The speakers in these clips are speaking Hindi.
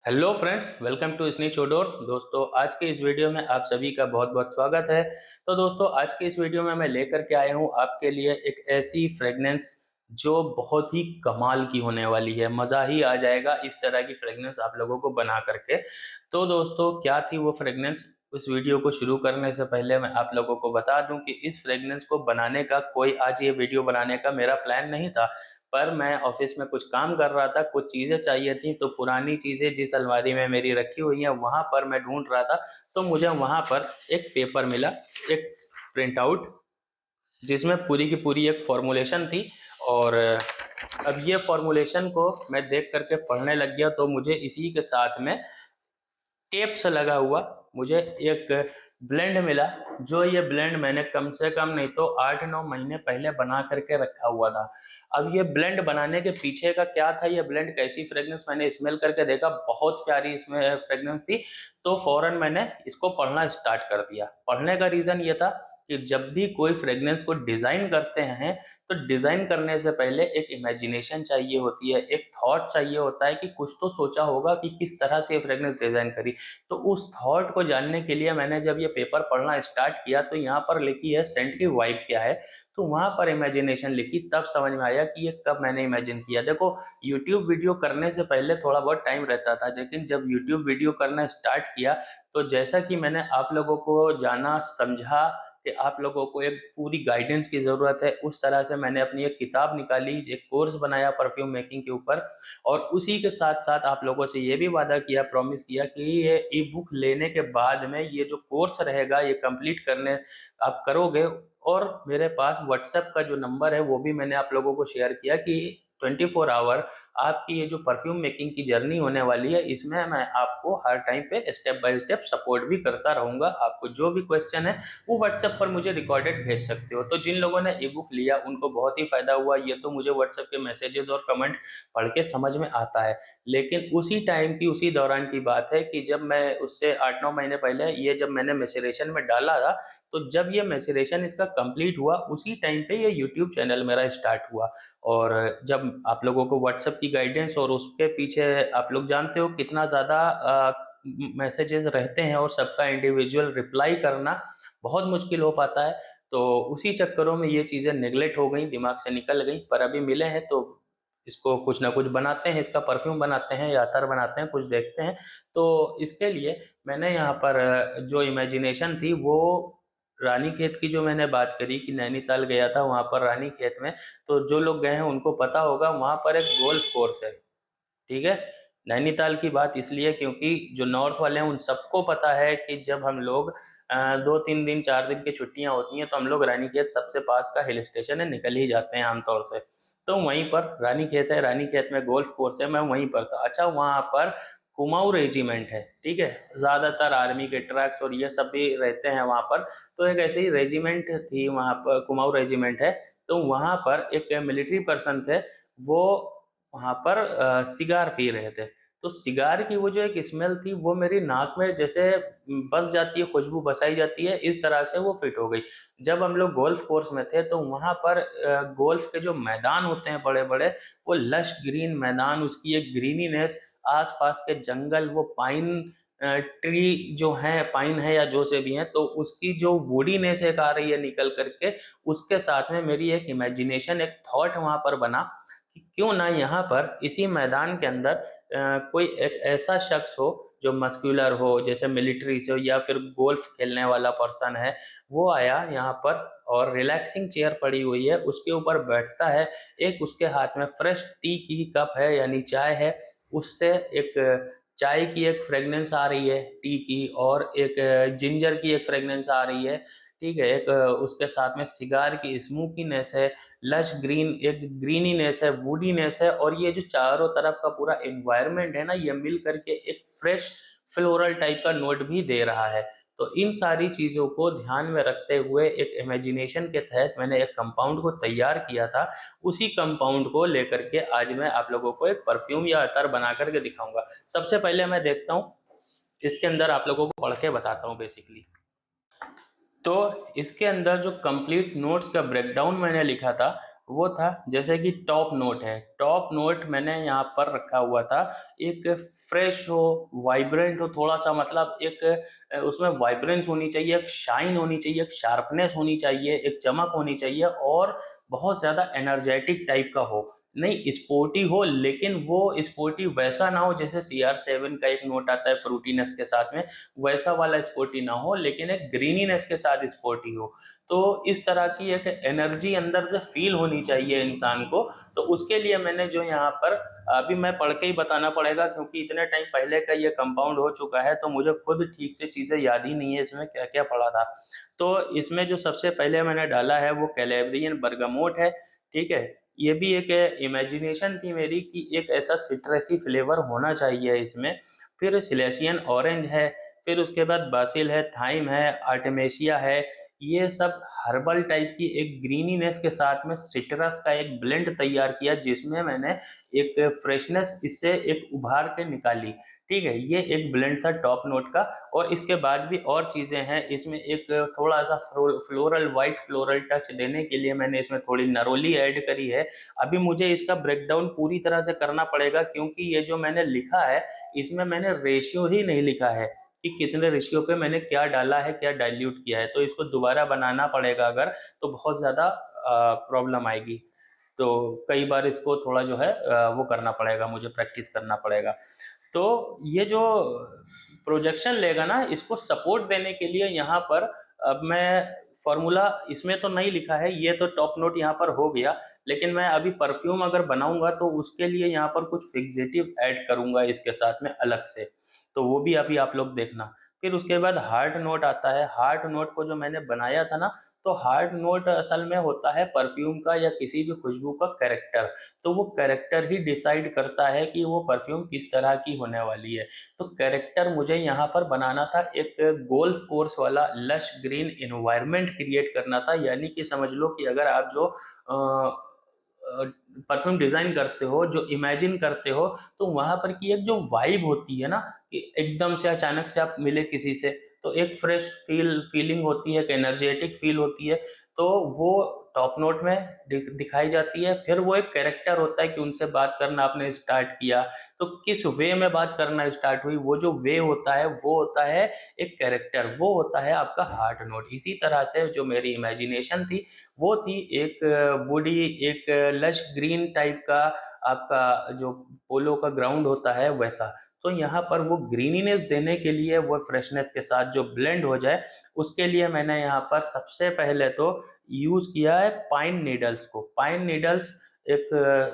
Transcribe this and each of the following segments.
हेलो फ्रेंड्स, वेलकम टू स्नीच ओडोर। दोस्तों, आज के इस वीडियो में आप सभी का बहुत बहुत स्वागत है। तो दोस्तों, आज के इस वीडियो में मैं लेकर के आया हूँ आपके लिए एक ऐसी फ्रेगनेंस जो बहुत ही कमाल की होने वाली है। मज़ा ही आ जाएगा इस तरह की फ्रेगनेंस आप लोगों को बना करके। तो दोस्तों, क्या थी वो फ्रेगनेंस? उस वीडियो को शुरू करने से पहले मैं आप लोगों को बता दूं कि इस फ्रेगनेंस को बनाने का कोई आज ये वीडियो बनाने का मेरा प्लान नहीं था। पर मैं ऑफिस में कुछ काम कर रहा था, कुछ चीज़ें चाहिए थी, तो पुरानी चीज़ें जिस अलमारी में मेरी रखी हुई हैं वहाँ पर मैं ढूंढ रहा था। तो मुझे वहाँ पर एक पेपर मिला, एक प्रिंट आउट, जिसमें पूरी की पूरी एक फॉर्मूलेशन थी। और अब ये फॉर्मूलेशन को मैं देख करके पढ़ने लग गया, तो मुझे इसी के साथ में टेप से लगा हुआ मुझे एक ब्लेंड मिला। जो ये ब्लेंड मैंने कम से कम नहीं तो 8-9 महीने पहले बना करके रखा हुआ था। अब ये ब्लेंड बनाने के पीछे का क्या था, ये ब्लेंड कैसी फ्रेग्रेंस, मैंने स्मेल करके देखा, बहुत प्यारी इसमें फ्रेग्रेंस थी। तो फौरन मैंने इसको पढ़ना स्टार्ट कर दिया। पढ़ने का रीज़न ये था कि जब भी कोई फ्रेग्रेंस को डिज़ाइन करते हैं तो डिज़ाइन करने से पहले एक इमेजिनेशन चाहिए होती है, एक थॉट चाहिए होता है कि कुछ तो सोचा होगा कि किस तरह से ये फ्रेग्रेंस डिज़ाइन करी। तो उस थॉट को जानने के लिए मैंने जब ये पेपर पढ़ना स्टार्ट किया तो यहाँ पर लिखी है सेंट की वाइब क्या है, तो वहाँ पर इमेजिनेशन लिखी, तब समझ में आया कि ये कब मैंने इमेजिन किया। देखो, यूट्यूब वीडियो करने से पहले थोड़ा बहुत टाइम रहता था, लेकिन जब यूट्यूब वीडियो करना स्टार्ट किया तो जैसा कि मैंने आप लोगों को जाना समझा कि आप लोगों को एक पूरी गाइडेंस की ज़रूरत है, उस तरह से मैंने अपनी एक किताब निकाली, एक कोर्स बनाया परफ्यूम मेकिंग के ऊपर। और उसी के साथ साथ आप लोगों से ये भी वादा किया, प्रॉमिस किया कि ये ई बुक लेने के बाद में ये जो कोर्स रहेगा ये कंप्लीट करने आप करोगे। और मेरे पास व्हाट्सएप का जो नंबर है वो भी मैंने आप लोगों को शेयर किया कि 24 आवर आपकी ये जो परफ्यूम मेकिंग की जर्नी होने वाली है, इसमें मैं आपको हर टाइम पे स्टेप बाय स्टेप सपोर्ट भी करता रहूँगा। आपको जो भी क्वेश्चन है वो व्हाट्सएप पर मुझे रिकॉर्डेड भेज सकते हो। तो जिन लोगों ने ई बुक लिया उनको बहुत ही फ़ायदा हुआ, ये तो मुझे व्हाट्सएप के मैसेजेस और कमेंट पढ़ के समझ में आता है। लेकिन उसी टाइम की, उसी दौरान की बात है कि जब मैं उससे 8-9 महीने पहले ये जब मैंने मैसेरेशन में डाला था, तो जब ये मैसेरेशन इसका कंप्लीट हुआ उसी टाइम पे ये यूट्यूब चैनल मेरा स्टार्ट हुआ। और जब आप लोगों को व्हाट्सएप की गाइडेंस और उसके पीछे आप लोग जानते हो कितना ज़्यादा मैसेजेस रहते हैं और सबका इंडिविजुअल रिप्लाई करना बहुत मुश्किल हो पाता है, तो उसी चक्करों में ये चीज़ें नेगलेक्ट हो गई, दिमाग से निकल गई। पर अभी मिले हैं तो इसको कुछ ना कुछ बनाते हैं, इसका परफ्यूम बनाते हैं या अतर बनाते हैं, कुछ देखते हैं। तो इसके लिए मैंने यहाँ पर जो इमेजिनेशन थी वो रानीखेत की जो मैंने बात करी कि नैनीताल गया था वहाँ पर रानीखेत में, तो जो लोग गए हैं उनको पता होगा वहाँ पर एक गोल्फ कोर्स है। ठीक है, नैनीताल की बात इसलिए क्योंकि जो नॉर्थ वाले हैं उन सबको पता है कि जब हम लोग 2-3 दिन 4 दिन की छुट्टियां होती हैं तो हम लोग रानीखेत सबसे पास का हिल स्टेशन है, निकल ही जाते हैं आमतौर से। तो वहीं पर रानीखेत है, रानीखेत में गोल्फ कोर्स है, मैं वहीं पर था। अच्छा, वहाँ पर कुमाऊं रेजिमेंट है, ठीक है, ज़्यादातर आर्मी के ट्रक्स और ये सब भी रहते हैं वहाँ पर। तो एक ऐसे ही रेजिमेंट थी वहाँ पर, कुमाऊं रेजिमेंट है। तो वहाँ पर एक मिलिट्री पर्सन थे, वो वहाँ पर सिगार पी रहे थे। तो सिगार की वो जो एक स्मेल थी वो मेरी नाक में जैसे बस जाती है, खुशबू बसाई जाती है, इस तरह से वो फिट हो गई। जब हम लोग गोल्फ कोर्स में थे तो वहाँ पर गोल्फ के जो मैदान होते हैं बड़े बड़े, वो लश ग्रीन मैदान, उसकी एक ग्रीनीनेस, आसपास के जंगल, वो पाइन ट्री जो है, पाइन है या जो से भी हैं, तो उसकी जो वुडीनेस एक आ रही है निकल करके, उसके साथ में मेरी एक इमेजिनेशन, एक थॉट वहाँ पर बना कि क्यों ना यहाँ पर इसी मैदान के अंदर कोई एक ऐसा शख्स हो जो मस्कुलर हो, जैसे मिलिट्री से हो या फिर गोल्फ खेलने वाला पर्सन है, वो आया यहाँ पर और रिलैक्सिंग चेयर पड़ी हुई है, उसके ऊपर बैठता है, एक उसके हाथ में फ्रेश टी की कप है यानी चाय है, उससे एक चाय की एक फ्रेगनेंस आ रही है टी की, और एक जिंजर की एक फ्रेगनेंस आ रही है। ठीक है, एक उसके साथ में सिगार की स्मोकीनेस है, लश ग्रीन एक ग्रीनीनेस है, वुडीनेस है, और ये जो चारों तरफ का पूरा एनवायरनमेंट है ना, ये मिल करके एक फ्रेश फ्लोरल टाइप का नोट भी दे रहा है। तो इन सारी चीज़ों को ध्यान में रखते हुए एक इमेजिनेशन के तहत मैंने एक कंपाउंड को तैयार किया था। उसी कंपाउंड को लेकर के आज मैं आप लोगों को एक परफ्यूम या अतर बना करके दिखाऊंगा। सबसे पहले मैं देखता हूँ इसके अंदर, आप लोगों को पढ़ के बताता हूँ बेसिकली। तो इसके अंदर जो कंप्लीट नोट्स का ब्रेकडाउन मैंने लिखा था वो था जैसे कि टॉप नोट है, टॉप नोट मैंने यहाँ पर रखा हुआ था, एक फ्रेश हो, वाइब्रेंट हो थोड़ा सा, मतलब एक उसमें वाइब्रेंस होनी चाहिए, एक शाइन होनी चाहिए, एक शार्पनेस होनी चाहिए, एक चमक होनी चाहिए, और बहुत ज़्यादा एनर्जेटिक टाइप का हो। नहीं स्पोर्टी हो, लेकिन वो स्पोर्टी वैसा ना हो जैसे CR7 का एक नोट आता है फ्रूटीनेस के साथ में, वैसा वाला स्पोर्टी ना हो, लेकिन एक ग्रीनीनेस के साथ स्पोर्टी हो। तो इस तरह की एक एनर्जी अंदर से फील होनी चाहिए इंसान को। तो उसके लिए मैंने जो यहाँ पर, अभी मैं पढ़ के ही बताना पड़ेगा क्योंकि इतने टाइम पहले का ये कंपाउंड हो चुका है, तो मुझे खुद ठीक से चीज़ें याद ही नहीं है इसमें क्या क्या पढ़ा था। तो इसमें जो सबसे पहले मैंने डाला है वो कैलेब्रियन बर्गामोट है। ठीक है, ये भी एक इमेजिनेशन थी मेरी कि एक ऐसा सिट्रसी फ्लेवर होना चाहिए इसमें। फिर सिलेसियन ऑरेंज है, फिर उसके बाद बासिल है, थाइम है, आर्टेमेशिया है। ये सब हर्बल टाइप की एक ग्रीनीनेस के साथ में सिट्रस का एक ब्लेंड तैयार किया, जिसमें मैंने एक फ्रेशनेस इससे एक उभार के निकाली। ठीक है, ये एक ब्लेंड था टॉप नोट का। और इसके बाद भी और चीज़ें हैं इसमें, एक थोड़ा सा फ्लोरल वाइट फ्लोरल टच देने के लिए मैंने इसमें थोड़ी नरोली ऐड करी है। अभी मुझे इसका ब्रेकडाउन पूरी तरह से करना पड़ेगा, क्योंकि ये जो मैंने लिखा है इसमें मैंने रेशियो ही नहीं लिखा है कि कितने रेशियो पे मैंने क्या डाला है, क्या डाइल्यूट किया है। तो इसको दोबारा बनाना पड़ेगा अगर, तो बहुत ज़्यादा प्रॉब्लम आएगी। तो कई बार इसको थोड़ा जो है वो करना पड़ेगा, मुझे प्रैक्टिस करना पड़ेगा। तो ये जो प्रोजेक्शन लेगा ना, इसको सपोर्ट देने के लिए यहाँ पर अब मैं फॉर्मूला इसमें तो नहीं लिखा है, ये तो टॉप नोट यहाँ पर हो गया। लेकिन मैं अभी परफ्यूम अगर बनाऊंगा तो उसके लिए यहाँ पर कुछ फिक्सेटिव ऐड करूंगा इसके साथ में अलग से, तो वो भी अभी आप लोग देखना। फिर उसके बाद हार्ट नोट आता है। हार्ट नोट को जो मैंने बनाया था ना, तो हार्ट नोट असल में होता है परफ्यूम का या किसी भी खुशबू का कैरेक्टर। तो वो कैरेक्टर ही डिसाइड करता है कि वो परफ्यूम किस तरह की होने वाली है। तो कैरेक्टर मुझे यहाँ पर बनाना था, एक गोल्फ कोर्स वाला लश ग्रीन इन्वायरमेंट क्रिएट करना था। यानी कि समझ लो कि अगर आप जो परफ्यूम डिजाइन करते हो, जो इमेजिन करते हो, तो वहां पर की एक जो वाइब होती है ना, कि एकदम से अचानक से आप मिले किसी से, तो एक फ्रेश फीलिंग होती है, एक एनर्जेटिक फील होती है। तो वो टॉप नोट में दिखाई जाती है। फिर वो एक कैरेक्टर होता है कि उनसे बात करना आपने स्टार्ट किया, तो किस वे में बात करना स्टार्ट हुई, वो जो वे होता है वो होता है एक कैरेक्टर, वो होता है आपका हार्ट नोट। इसी तरह से जो मेरी इमेजिनेशन थी वो थी एक वुडी, एक लश ग्रीन टाइप का, आपका जो पोलो का ग्राउंड होता है वैसा। तो यहाँ पर वो ग्रीनीनेस देने के लिए, वो फ्रेशनेस के साथ जो ब्लेंड हो जाए, उसके लिए मैंने यहाँ पर सबसे पहले तो यूज़ किया है पाइन नीडल्स को। पाइन नीडल्स एक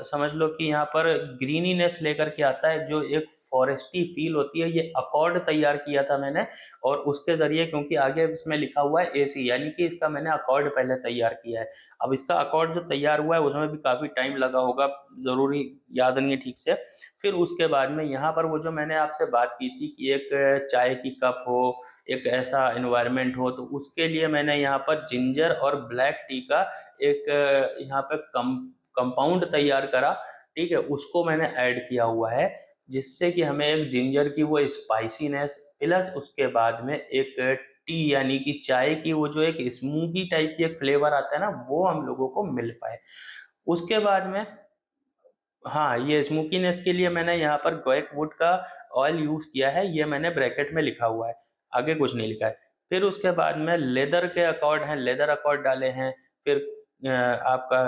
समझ लो कि यहाँ पर ग्रीनीनेस लेकर के आता है, जो एक फॉरेस्टी फील होती है। ये अकॉर्ड तैयार किया था मैंने, और उसके ज़रिए, क्योंकि आगे इसमें लिखा हुआ है AC, यानी कि इसका मैंने अकॉर्ड पहले तैयार किया है। अब इसका अकॉर्ड जो तैयार हुआ है उसमें भी काफ़ी टाइम लगा होगा, ज़रूरी याद नहीं है ठीक से। फिर उसके बाद में यहाँ पर वो जो मैंने आपसे बात की थी कि एक चाय की कप हो, एक ऐसा इन्वायरमेंट हो, तो उसके लिए मैंने यहाँ पर जिंजर और ब्लैक टी का एक यहाँ पे कंपाउंड तैयार करा। ठीक है, उसको मैंने ऐड किया हुआ है, जिससे कि हमें एक जिंजर की वो स्पाइसीनेस, प्लस उसके बाद में एक टी यानी कि चाय की वो जो एक स्मूदी टाइप की एक फ्लेवर आता है ना, वो हम लोगों को मिल पाए। उसके बाद में, हाँ, ये स्मोकीनेस के लिए मैंने यहाँ पर गोएक वुड का ऑयल यूज़ किया है, ये मैंने ब्रैकेट में लिखा हुआ है, आगे कुछ नहीं लिखा है। फिर उसके बाद में लेदर के अकॉर्ड हैं, लेदर अकॉर्ड डाले हैं। फिर आपका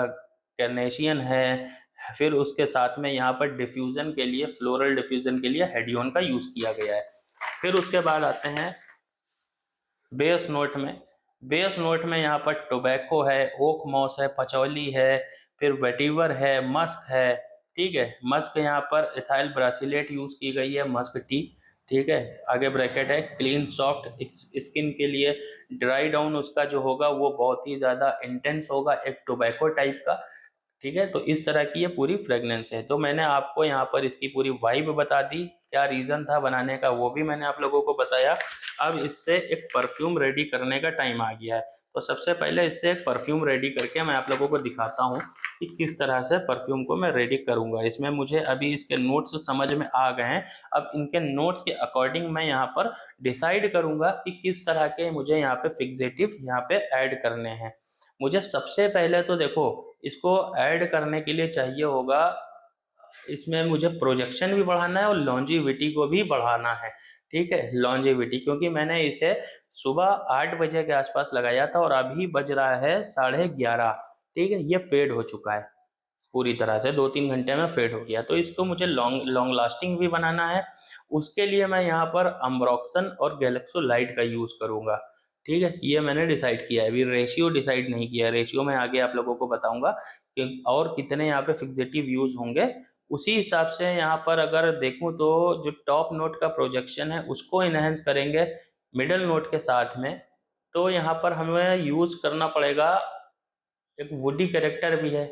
कैर्नेशियन है। फिर उसके साथ में यहाँ पर डिफ्यूज़न के लिए, फ्लोरल डिफ्यूज़न के लिए हेडियोन का यूज़ किया गया है। फिर उसके बाद आते हैं बेस नोट में। बेस नोट में यहाँ पर टोबैको है, ओक मॉस है, पचौली है, फिर वेटिवर है, मस्क है। ठीक है, मस्क यहाँ पर इथाइल ब्रासिलेट यूज़ की गई है, मस्क टी। ठीक है, आगे ब्रैकेट है क्लीन सॉफ्ट स्किन के लिए। ड्राई डाउन उसका जो होगा वो बहुत ही ज़्यादा इंटेंस होगा, एक टोबैको टाइप का। ठीक है, तो इस तरह की ये पूरी फ्रेगनेंस है। तो मैंने आपको यहाँ पर इसकी पूरी वाइब बता दी, क्या रीज़न था बनाने का वो भी मैंने आप लोगों को बताया। अब इससे एक परफ्यूम रेडी करने का टाइम आ गया है। तो सबसे पहले इससे एक परफ्यूम रेडी करके मैं आप लोगों को दिखाता हूँ कि किस तरह से परफ्यूम को मैं रेडी करूँगा। इसमें मुझे अभी इसके नोट्स समझ में आ गए हैं। अब इनके नोट्स के अकॉर्डिंग मैं यहाँ पर डिसाइड करूँगा कि किस तरह के मुझे यहाँ पे फिक्सेटिव यहाँ पे ऐड करने हैं। मुझे सबसे पहले तो देखो इसको ऐड करने के लिए चाहिए होगा, इसमें मुझे प्रोजेक्शन भी बढ़ाना है और लॉन्जिविटी को भी बढ़ाना है। ठीक है, लॉन्जिविटी, क्योंकि मैंने इसे सुबह 8 बजे के आसपास लगाया था और अभी बज रहा है 11:30। ठीक है, ये फेड हो चुका है पूरी तरह से, 2-3 घंटे में फेड हो गया। तो इसको मुझे लॉन्ग लॉन्ग लास्टिंग भी बनाना है। उसके लिए मैं यहाँ पर अम्ब्रोक्सन और गैलेक्सो लाइट का यूज़ करूँगा। ठीक है, ये मैंने डिसाइड किया है, अभी रेशियो डिसाइड नहीं किया है। रेशियो मैं आगे आप लोगों को बताऊंगा कि और कितने यहाँ पे फिक्सेटिव यूज होंगे। उसी हिसाब से यहाँ पर अगर देखूँ तो जो टॉप नोट का प्रोजेक्शन है उसको इनहेंस करेंगे मिडल नोट के साथ में। तो यहाँ पर हमें यूज करना पड़ेगा, एक वुडी कैरेक्टर भी है,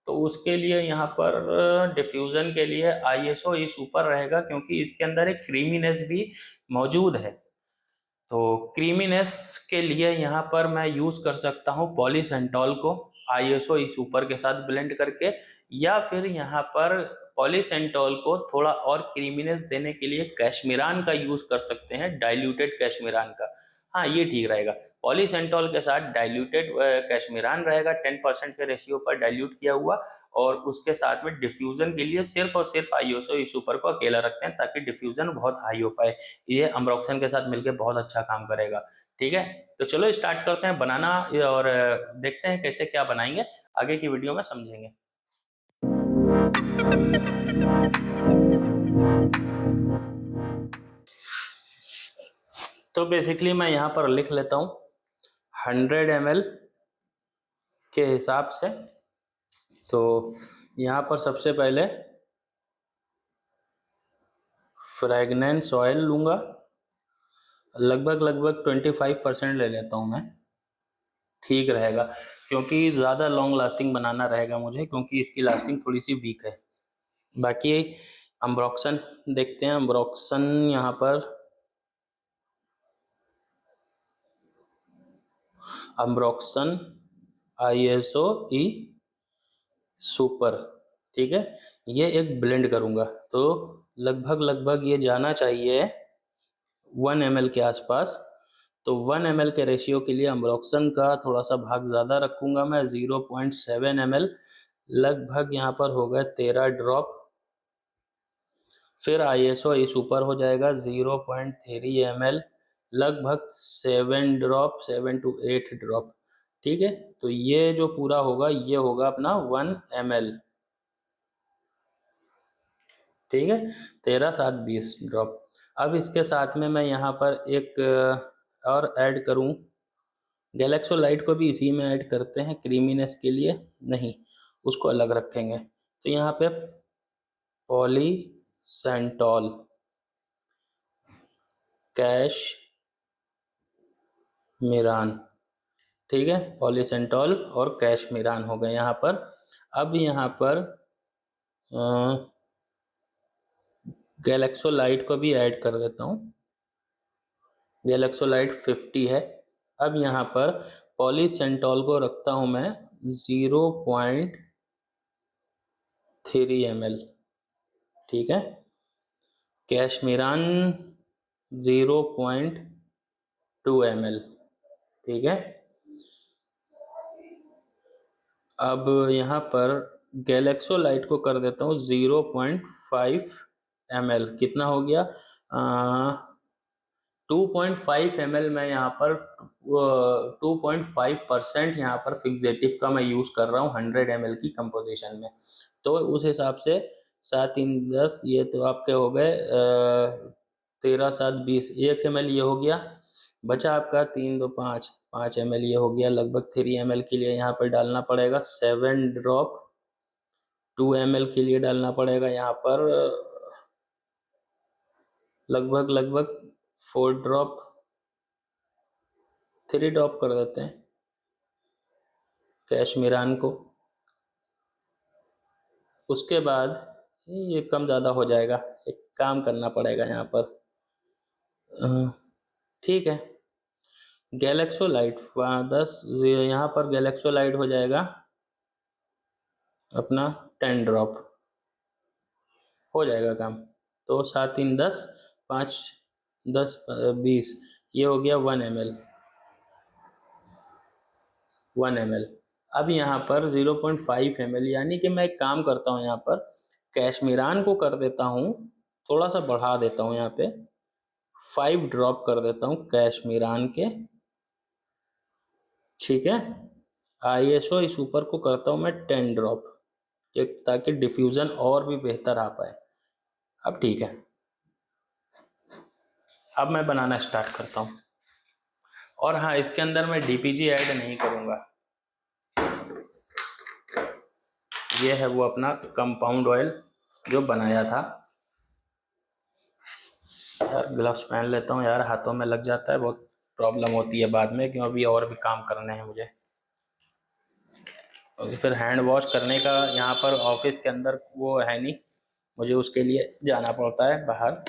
तो उसके लिए यहाँ पर डिफ्यूजन के लिए आईएसओ इस ऊपर रहेगा, क्योंकि इसके अंदर एक क्रीमीनेस भी मौजूद है। तो क्रीमीनेस के लिए यहाँ पर मैं यूज़ कर सकता हूँ पॉलीसेंटॉल को आईएसओ इस ऊपर के साथ ब्लेंड करके, या फिर यहाँ पर पॉलीसेंटॉल को थोड़ा और क्रीमीनेस देने के लिए कैशमीरान का यूज़ कर सकते हैं, डाइल्यूटेड कैशमीरान का। हाँ, ये ठीक रहेगा। पॉलीसेंटॉल के साथ डाइल्यूटेड कैशमीरान रहेगा, 10% के रेशियो पर डाइल्यूट किया हुआ, और उसके साथ में डिफ्यूज़न के लिए सिर्फ और सिर्फ आईएसओ इस ऊपर को अकेला रखते हैं, ताकि डिफ्यूज़न बहुत हाई हो पाए। ये अम्ब्रोक्सन के साथ मिलकर बहुत अच्छा काम करेगा। ठीक है, तो चलो स्टार्ट करते हैं बनाना, और देखते हैं कैसे क्या बनाएंगे, आगे की वीडियो में समझेंगे। तो बेसिकली मैं यहाँ पर लिख लेता हूँ 100 ml के हिसाब से। तो यहाँ पर सबसे पहले फ्रेगनेंस ऑयल लूँगा, लगभग 25% ले लेता हूँ मैं, ठीक रहेगा, क्योंकि ज़्यादा लॉन्ग लास्टिंग बनाना रहेगा मुझे, क्योंकि इसकी लास्टिंग थोड़ी सी वीक है। बाकी अम्ब्रोक्सन देखते हैं, अम्ब्रोक्सन यहाँ पर अम्ब्रोक्सन आईएसओ ई सुपर। ठीक है, ये एक ब्लेंड करूँगा, तो लगभग ये जाना चाहिए 1 ml के आसपास। तो 1 ml के रेशियो के लिए अम्ब्रोक्सन का थोड़ा सा भाग ज़्यादा रखूँगा मैं, 0.7 ml, लगभग यहाँ पर हो गए 13 ड्रॉप। फिर आईएसओ इस ऊपर हो जाएगा 0.3 ml, लगभग 7 ड्रॉप, 7 to 8 ड्रॉप। ठीक है, तो ये जो पूरा होगा ये होगा अपना 1 ml। ठीक है, 13, 7, 20 ड्रॉप। अब इसके साथ में मैं यहाँ पर एक और ऐड करूँ, गैलेक्सो लाइट को भी इसी में ऐड करते हैं क्रीमीनेस के लिए, नहीं उसको अलग रखेंगे। तो यहाँ पे पॉलीसेंटॉल, कैशमीरान, ठीक है, पॉलीसेंटॉल और कैशमीरान हो गए यहाँ पर। अब यहाँ पर गैलेक्सो लाइट को भी ऐड कर देता हूँ, गैलेक्सो लाइट 50 है। अब यहाँ पर पॉलीसेंटॉल को रखता हूँ मैं 0.3 ml। ठीक है, कैशमीरान 0.2 ml। ठीक है, अब यहाँ पर गैलेक्सो लाइट को कर देता हूँ 0.5 ml। कितना हो गया, 2.5 ml मैं यहाँ पर 2.5% यहाँ पर फिक्सेटिव का मैं यूज़ कर रहा हूँ 100 ml की कंपोजिशन में। तो उस हिसाब से 7, 3, 10, ये तो आपके हो गए 13, 7, 20, 1 ml ये हो गया, बचा आपका 3, 2, 5 ml ये हो गया। लगभग 3 ml के लिए यहाँ पर डालना पड़ेगा 7 ड्रॉप, 2 ml के लिए डालना पड़ेगा यहाँ पर लगभग 4 ड्रॉप, 3 ड्रॉप कर देते हैं कैशमीरान को। उसके बाद ये कम ज़्यादा हो जाएगा, एक काम करना पड़ेगा यहाँ पर। ठीक है, गैलेक्सो लाइट 10, यहाँ पर गैलेक्सो लाइट हो जाएगा अपना 10 ड्रॉप, हो जाएगा काम। तो 7, 3, 10, 5, 10, 20, ये हो गया 1 ml, 1 ml। अब यहाँ पर 0.5 ml, यानी कि मैं एक काम करता हूँ, यहाँ पर कैशमीरान को कर देता हूँ, थोड़ा सा बढ़ा देता हूँ, यहाँ पे 5 ड्रॉप कर देता हूँ कैशमीरान के, ठीक है। आईएसओ इस ऊपर को करता हूँ मैं 10 ड्रॉप, ताकि डिफ्यूज़न और भी बेहतर आ पाए। अब ठीक है, अब मैं बनाना स्टार्ट करता हूँ। और हाँ, इसके अंदर मैं डीपीजी ऐड नहीं करूँगा। ये है वो अपना कंपाउंड ऑयल जो बनाया था। यार ग्लव्स पहन लेता हूँ यार, हाथों में लग जाता है, बहुत प्रॉब्लम होती है बाद में, क्यों अभी और भी काम करने हैं मुझे। और फिर हैंड वॉश करने का यहाँ पर ऑफिस के अंदर वो है नहीं, मुझे उसके लिए जाना पड़ता है बाहर,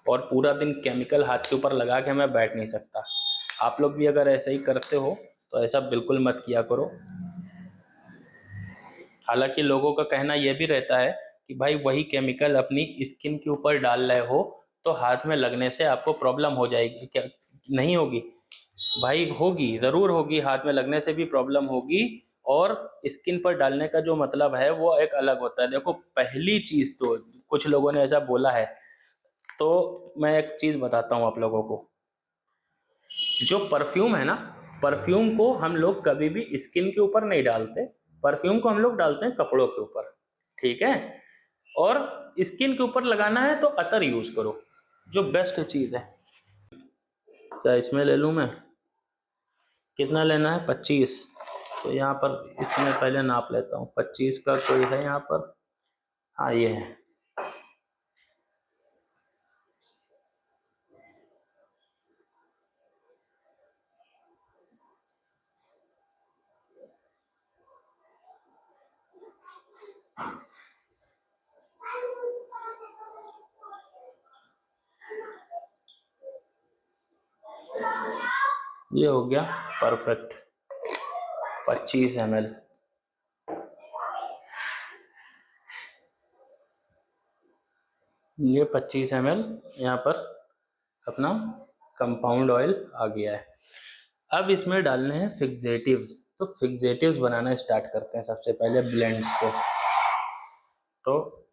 और पूरा दिन केमिकल हाथ के ऊपर लगा के मैं बैठ नहीं सकता। आप लोग भी अगर ऐसे ही करते हो तो ऐसा बिल्कुल मत किया करो। हालांकि लोगों का कहना यह भी रहता है कि भाई वही केमिकल अपनी स्किन के ऊपर डाल रहे हो तो हाथ में लगने से आपको प्रॉब्लम हो जाएगी। क्या नहीं होगी भाई? होगी, ज़रूर होगी, हाथ में लगने से भी प्रॉब्लम होगी। और स्किन पर डालने का जो मतलब है वो एक अलग होता है। देखो, पहली चीज़ तो कुछ लोगों ने ऐसा बोला है, तो मैं एक चीज़ बताता हूँ आप लोगों को। जो परफ्यूम है ना, परफ्यूम को हम लोग कभी भी स्किन के ऊपर नहीं डालते, परफ्यूम को हम लोग डालते हैं कपड़ों के ऊपर, ठीक है। और स्किन के ऊपर लगाना है तो अतर यूज करो, जो बेस्ट चीज़ है। क्या इसमें ले लूँ मैं? कितना लेना है? 25। तो यहाँ पर इसमें पहले नाप लेता हूँ, 25 का कोई है यहाँ पर? हाँ, ये है। ये हो गया परफेक्ट, 25 ml। ये 25 ml यहाँ पर अपना कंपाउंड ऑयल आ गया है। अब इसमें डालने हैं फिक्सेटिव्स। तो फिक्सेटिव्स बनाना स्टार्ट करते हैं सबसे पहले ब्लेंड्स को। तो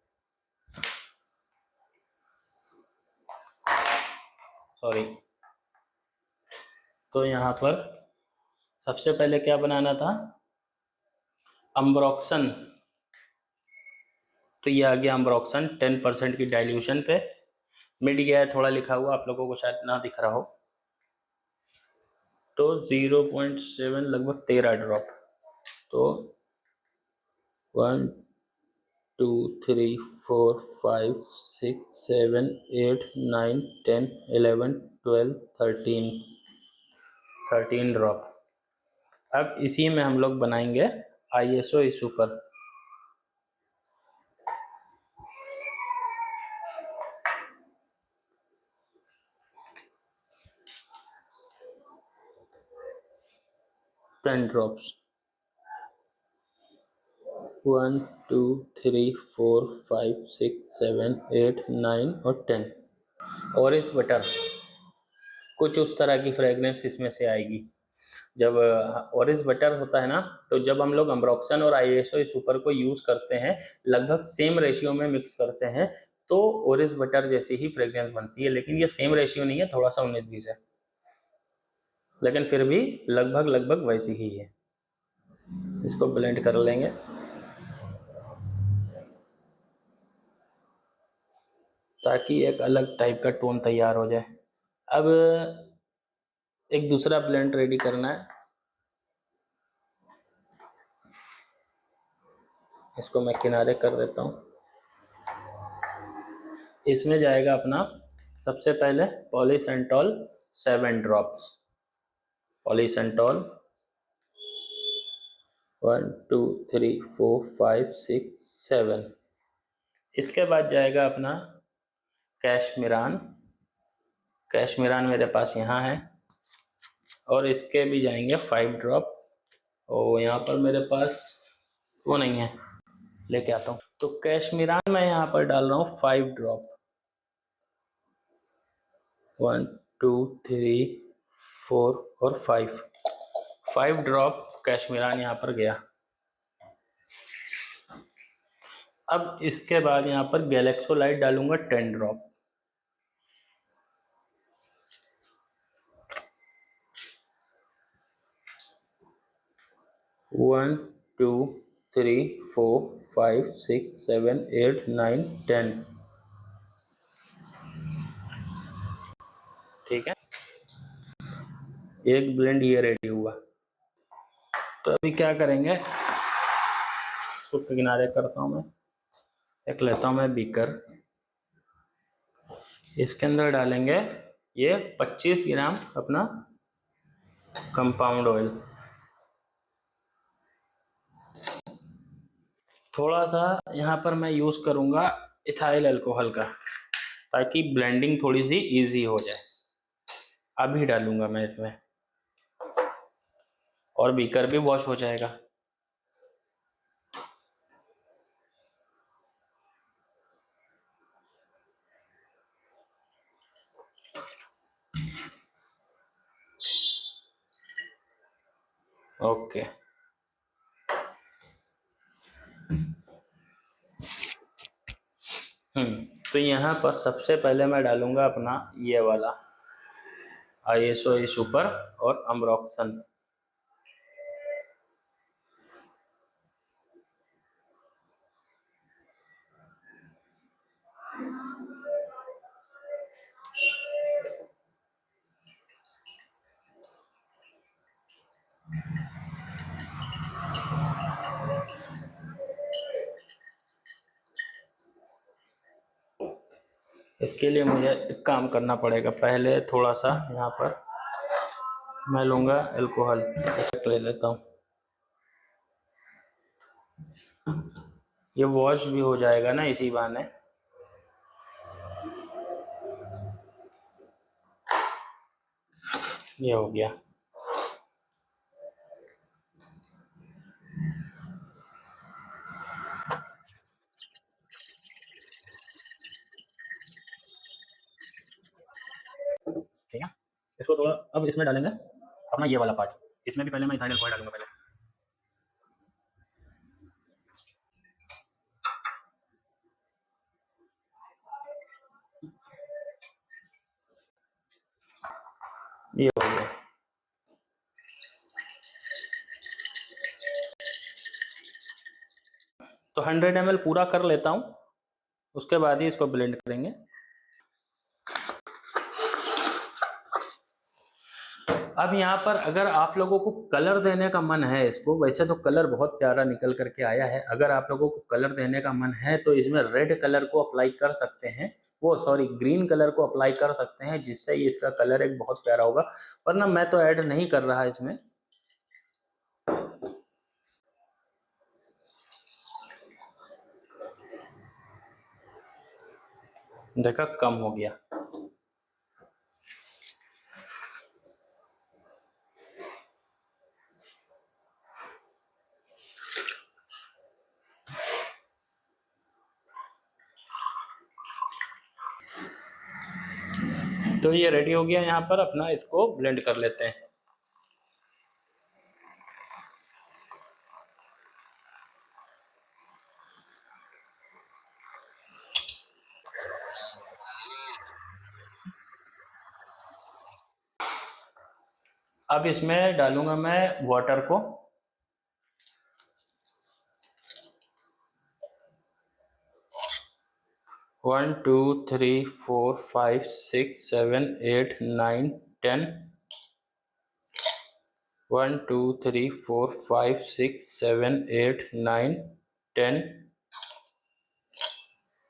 सॉरी, तो यहाँ पर सबसे पहले क्या बनाना था? अम्ब्रोक्सन। तो ये आ गया अम्ब्रोक्सन 10% की डाइल्यूशन पे। मिट गया है, थोड़ा लिखा हुआ, आप लोगों को शायद ना दिख रहा हो। तो 0.7 लगभग 13 ड्रॉप। तो 1 2 3 4 5 6 7 8 9 10 11 12 13 ड्रॉप। अब इसी में हम लोग बनाएंगे आईएसओ सुपर। टेन ड्रॉप्स, 1 2 3 4 5 6 7 8 9 और 10। ऑरेंज बटर, कुछ उस तरह की फ्रेगनेंस इसमें से आएगी। जब ऑरेंज बटर होता है ना, तो जब हम लोग अम्ब्रोक्सन और आईएसओ सुपर को यूज़ करते हैं, लगभग सेम रेशियो में मिक्स करते हैं, तो ऑरेंज बटर जैसी ही फ्रेगनेंस बनती है। लेकिन ये सेम रेशियो नहीं है, थोड़ा सा 19-20 है, लेकिन फिर भी लगभग लगभग वैसी ही है। इसको ब्लेंड कर लेंगे। ताकि एक अलग टाइप का टोन तैयार हो जाए। अब एक दूसरा ब्लेंड रेडी करना है। इसको मैं किनारे कर देता हूँ। इसमें जाएगा अपना सबसे पहले पॉलीसेंटॉल 7 ड्रॉप्स। पॉलीसेंटॉल 1 2 3 4 5 6 7। इसके बाद जाएगा अपना कैशमीरान। कैशमीरान मेरे पास यहाँ है, और इसके भी जाएंगे 5 ड्रॉप। और यहाँ पर मेरे पास वो नहीं है, लेके आता हूँ। तो कैशमीरान मैं यहाँ पर डाल रहा हूँ 5 ड्रॉप। 1 2 3 4 और 5। 5 ड्रॉप कैशमीरान यहाँ पर गया। अब इसके बाद यहाँ पर गैलेक्सोलाइट डालूंगा 10 ड्रॉप। One two three 4 5 6 7 8 9 10। ठीक है, एक ब्लेंड ये रेडी हुआ। तो अभी क्या करेंगे, इसको किनारे करता हूँ मैं। एक लेता हूँ मैं बीकर, इसके अंदर डालेंगे ये 25 ग्राम अपना कंपाउंड ऑयल। थोड़ा सा यहाँ पर मैं यूज़ करूँगा इथाइल अल्कोहल का, ताकि ब्लेंडिंग थोड़ी सी इजी हो जाए। अभी डालूंगा मैं इसमें, और बीकर भी वॉश हो जाएगा। ओके, तो यहाँ पर सबसे पहले मैं डालूंगा अपना ये वाला ISO सुपर और अमरोक्सन। इसके लिए मुझे एक काम करना पड़ेगा, पहले थोड़ा सा यहाँ पर मैं लूँगा अल्कोहल, ले लेता हूँ। ये वॉश भी हो जाएगा ना इसी बहाने। ये हो गया। ठीक है, इसको थोड़ा अब इसमें डालेंगे अपना ये वाला पार्ट। इसमें भी पहले मैं इथाइल अल्कोहल डालूंगा पहले। ये हो गया। तो 100 ml पूरा कर लेता हूँ, उसके बाद ही इसको ब्लेंड करेंगे। अब यहाँ पर अगर आप लोगों को कलर देने का मन है इसको, वैसे तो कलर बहुत प्यारा निकल करके आया है, अगर आप लोगों को कलर देने का मन है तो इसमें रेड कलर को अप्लाई कर सकते हैं, वो सॉरी ग्रीन कलर को अप्लाई कर सकते हैं, जिससे इसका कलर एक बहुत प्यारा होगा। वरना मैं तो ऐड नहीं कर रहा इसमें। देखा, कम हो गया। तो ये रेडी हो गया, यहाँ पर अपना इसको ब्लेंड कर लेते हैं। अब इसमें डालूंगा मैं वाटर को। One two three 4 5 6 7 8 9 10। 1 2 3 4 5 6 7 8 9 10।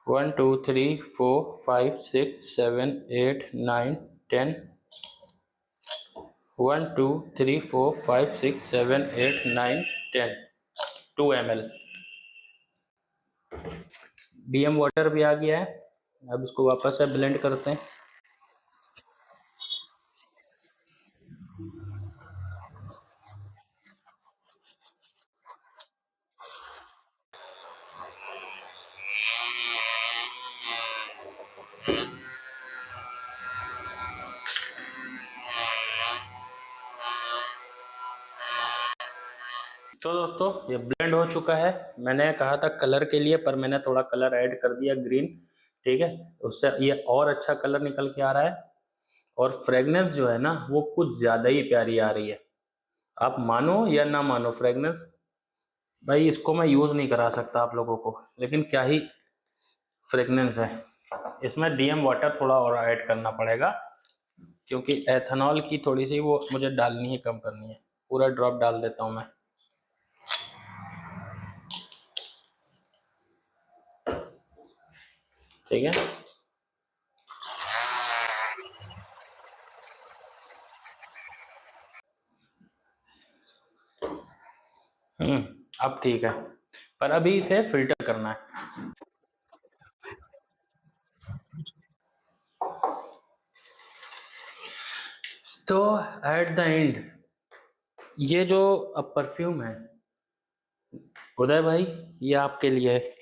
1 2 3 4 5 6 7 8 9 10। 1 2 3 4 5 6 7 8 9 10। 2 ml DM water भी आ गया है। अब इसको वापस से ब्लेंड करते हैं। तो दोस्तों ये ब्लेंड हो चुका है। मैंने कहा था कलर के लिए, पर मैंने थोड़ा कलर ऐड कर दिया ग्रीन, ठीक है। उससे ये और अच्छा कलर निकल के आ रहा है और फ्रेगनेंस जो है ना वो कुछ ज़्यादा ही प्यारी आ रही है। आप मानो या ना मानो, फ्रेगनेंस भाई इसको मैं यूज़ नहीं करा सकता आप लोगों को, लेकिन क्या ही फ्रेगनेंस है। इसमें डीएम वाटर थोड़ा और ऐड करना पड़ेगा, क्योंकि एथेनॉल की थोड़ी सी वो मुझे डालनी है, कम करनी है। पूरा ड्रॉप डाल देता हूँ मैं, ठीक है। अब ठीक है, पर अभी इसे फिल्टर करना है। तो एट द एंड ये जो अब परफ्यूम है उदय भाई, ये आपके लिए है।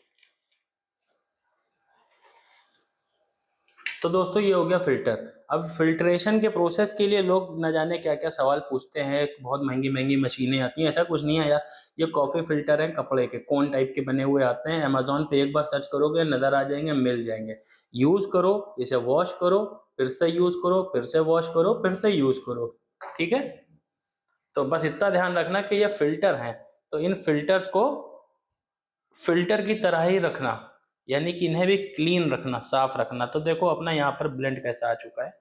तो दोस्तों ये हो गया फिल्टर। अब फिल्ट्रेशन के प्रोसेस के लिए लोग न जाने क्या क्या सवाल पूछते हैं, बहुत महंगी महंगी मशीनें आती हैं। ऐसा कुछ नहीं है यार, ये कॉफ़ी फिल्टर हैं, कपड़े के कोन टाइप के बने हुए आते हैं। अमेजोन पे एक बार सर्च करोगे नज़र आ जाएंगे, मिल जाएंगे। यूज़ करो, इसे वॉश करो, फिर से यूज़ करो, फिर से वॉश करो, फिर से यूज़ करो, ठीक है। तो बस इतना ध्यान रखना कि ये फिल्टर हैं, तो इन फिल्टर्स को फिल्टर की तरह ही रखना, यानी कि इन्हें भी क्लीन रखना, साफ रखना। तो देखो अपना यहाँ पर ब्लेंड कैसा आ चुका है।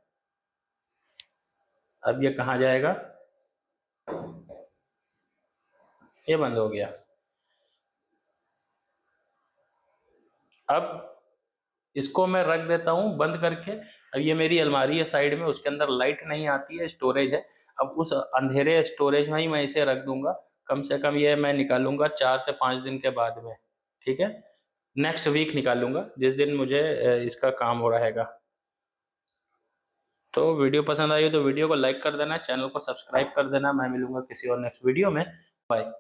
अब ये कहाँ जाएगा, ये बंद हो गया। अब इसको मैं रख देता हूँ बंद करके। अब ये मेरी अलमारी है साइड में, उसके अंदर लाइट नहीं आती है, स्टोरेज है। अब उस अंधेरे स्टोरेज में ही मैं इसे रख दूंगा। कम से कम ये मैं निकालूंगा 4 से 5 दिन के बाद में, ठीक है। नेक्स्ट वीक निकालूंगा, जिस दिन मुझे इसका काम हो रहेगा। तो वीडियो पसंद आई हो तो वीडियो को लाइक कर देना, चैनल को सब्सक्राइब कर देना। मैं मिलूंगा किसी और नेक्स्ट वीडियो में। बाय।